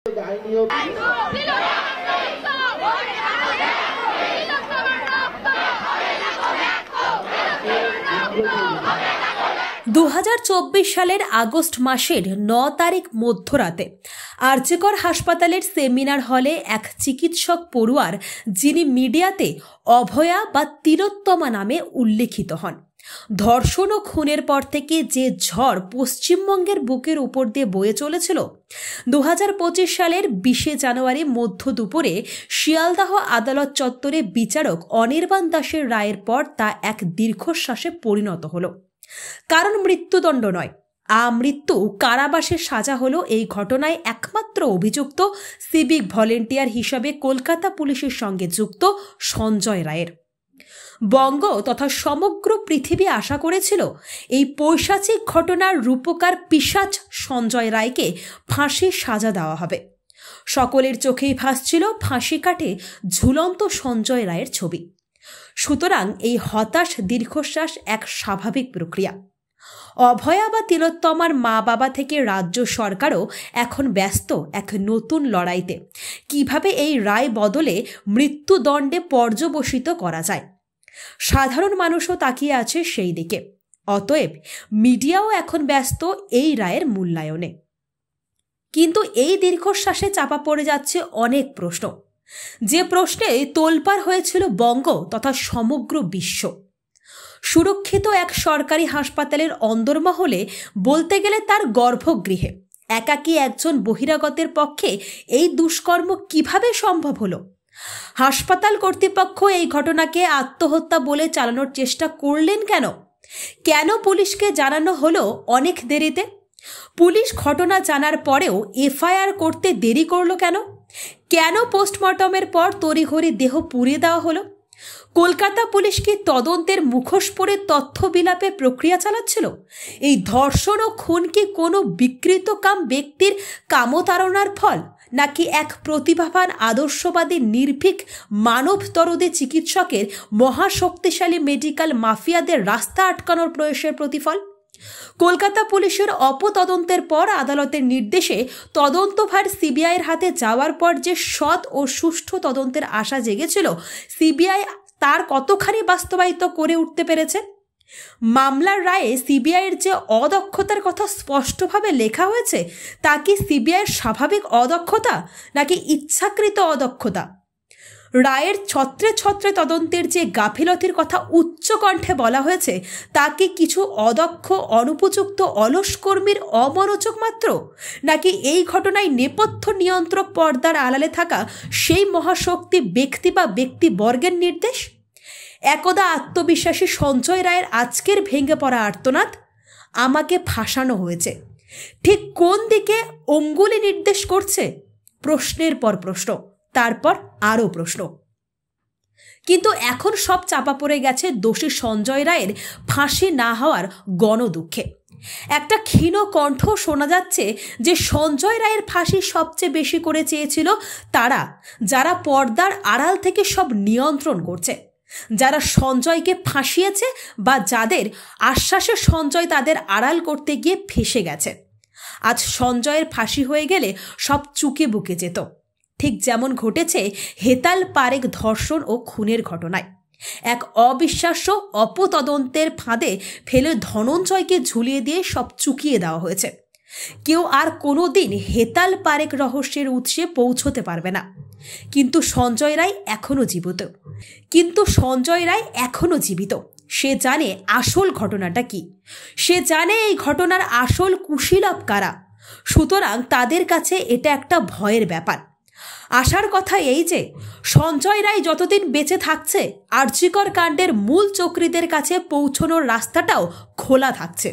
2024 সালের আগস্ট মাসের 9 তারিখ মধ্যরাতে আরজিকর হাসপাতালের সেমিনার হলে এক চিকিৎসক পড়ুয়ার, যিনি মিডিয়াতে অভয়া বা তিলোত্তমা নামে উল্লেখিত হন, ধর্ষণ ও খুনের পর থেকে যে ঝড় পশ্চিমবঙ্গের বুকের উপর দিয়ে বয়ে চলেছিল, 2025 সালের 20 জানুয়ারি মধ্য দুপুরে শিয়ালদাহ আদালত চত্বরে বিচারক অনির্বাণ দাসের রায়ের পর তা এক দীর্ঘশ্বাসে পরিণত হল। কারণ মৃত্যুদণ্ড নয়, আমৃত্যু কারাবাসের সাজা হলো এই ঘটনায় একমাত্র অভিযুক্ত সিভিক ভলেন্টিয়ার হিসাবে কলকাতা পুলিশের সঙ্গে যুক্ত সঞ্জয় রায়ের। বঙ্গ তথা সমগ্র পৃথিবী আশা করেছিল এই পৈশাচিক ঘটনার রূপকার পিশাচ সঞ্জয় রায়কে ফাঁসির সাজা দেওয়া হবে। সকলের চোখেই ভাসছিল ফাঁসি কাটে ঝুলন্ত সঞ্জয় রায়ের ছবি। সুতরাং এই হতাশ দীর্ঘশ্বাস এক স্বাভাবিক প্রক্রিয়া। অভয়া বা তিলোত্তমার মা বাবা থেকে রাজ্য সরকারও এখন ব্যস্ত এক নতুন লড়াইতে, কিভাবে এই রায় বদলে মৃত্যুদণ্ডে পর্যবসিত করা যায়। সাধারণ মানুষও তাকিয়ে আছে সেই দিকে। অতএব মিডিয়াও এখন ব্যস্ত এই রায়ের মূল্যায়নে। কিন্তু এই দীর্ঘশ্বাসে চাপা পড়ে যাচ্ছে অনেক প্রশ্ন, যে প্রশ্নে তোলপাড় হয়েছিল বঙ্গ তথা সমগ্র বিশ্ব। সুরক্ষিত এক সরকারি হাসপাতালের অন্দরমহলে, বলতে গেলে তার গর্ভগৃহে, একাকী একজন বহিরাগতের পক্ষে এই দুষ্কর্ম কিভাবে সম্ভব হলো? হাসপাতাল কর্তৃপক্ষ এই ঘটনাকে আত্মহত্যা বলে চালানোর চেষ্টা করলেন কেন? কেন পুলিশকে জানানো হলো অনেক দেরিতে? পুলিশ ঘটনা জানার পরেও এফআইআর করতে দেরি করলো কেন? কেন পোস্টমর্টমের পর তড়িঘড়ি দেহ পুড়িয়ে দেওয়া হলো? কলকাতা পুলিশ কি তদন্তের মুখোশ পরে তথ্য বিলাপে প্রক্রিয়া চালাচ্ছিল? এই ধর্ষণ ও খুন কি কোনো বিকৃতকাম ব্যক্তির কামতাড়নার ফল, নাকি এক প্রতিভাবান আদর্শবাদী নির্ভীক মানবতরদী চিকিৎসকের মহাশক্তিশালী মেডিকেল মাফিয়াদের রাস্তা আটকানোর প্রয়াসের প্রতিফল? কলকাতা পুলিশের অপতদন্তের পর আদালতের নির্দেশে তদন্তভার সিবিআইয়ের হাতে যাওয়ার পর যে সৎ ও সুষ্ঠু তদন্তের আশা জেগেছিল, সিবিআই তার কতখানি বাস্তবায়িত করে উঠতে পেরেছে? মামলার রায়ে সিবিআইয়ের যে অদক্ষতার কথা স্পষ্টভাবে লেখা হয়েছে, তা কি সিবিআইয়ের স্বাভাবিক অদক্ষতা, নাকি ইচ্ছাকৃত অদক্ষতা? রায়ের ছত্রে ছত্রে তদন্তের যে গাফিলতির কথা উচ্চ কণ্ঠে বলা হয়েছে, তা কি কিছু অদক্ষ অনুপযুক্ত অলস কর্মীর অমনোযোগ মাত্র, নাকি এই ঘটনায় নেপথ্য নিয়ন্ত্রক পর্দার আড়ালে থাকা সেই মহাশক্তি ব্যক্তি বা ব্যক্তিবর্গের নির্দেশ? একদা আত্মবিশ্বাসী সঞ্জয় রায়ের আজকের ভেঙে পড়া আর্তনাদ, আমাকে ফাঁসানো হয়েছে, ঠিক কোন দিকে অঙ্গুলি নির্দেশ করছে? প্রশ্নের পর প্রশ্ন, তারপর আরও প্রশ্ন। কিন্তু এখন সব চাপা পড়ে গেছে দোষী সঞ্জয় রায়ের ফাঁসি না হওয়ার গণদুঃখে। একটা ক্ষীণ কণ্ঠ শোনা যাচ্ছে যে সঞ্জয় রায়ের ফাঁসি সবচেয়ে বেশি করে চেয়েছিল তারা, যারা পর্দার আড়াল থেকে সব নিয়ন্ত্রণ করছে, যারা সঞ্জয়কে ফাঁসিয়েছে বা যাদের আশ্বাসে সঞ্জয় তাদের আড়াল করতে গিয়ে ফেঁসে গেছে। আজ সঞ্জয়ের ফাঁসি হয়ে গেলে সব চুকে বুকে যেত, ঠিক যেমন ঘটেছে হেতাল পারেখ ধর্ষণ ও খুনের ঘটনায়। এক অবিশ্বাস্য অপতদন্তের ফাঁদে ফেলে ধনঞ্জয়কে ঝুলিয়ে দিয়ে সব চুকিয়ে দেওয়া হয়েছে। কেউ আর কোনো দিন হেতাল পারেখ রহস্যের উৎসে পৌঁছতে পারবে না। কিন্তু সঞ্জয় রায় এখনো জীবিত। সে জানে আসল ঘটনাটা কি, সে জানে এই ঘটনার আসল কুশীলব কারা। সুতরাং তাদের কাছে এটা একটা ভয়ের ব্যাপার। আশার কথা এই যে সঞ্জয় রায় যতদিন বেঁচে থাকছে, আরজিকর কাণ্ডের মূল চক্রীদের কাছে পৌঁছানোর রাস্তাটাও খোলা থাকছে।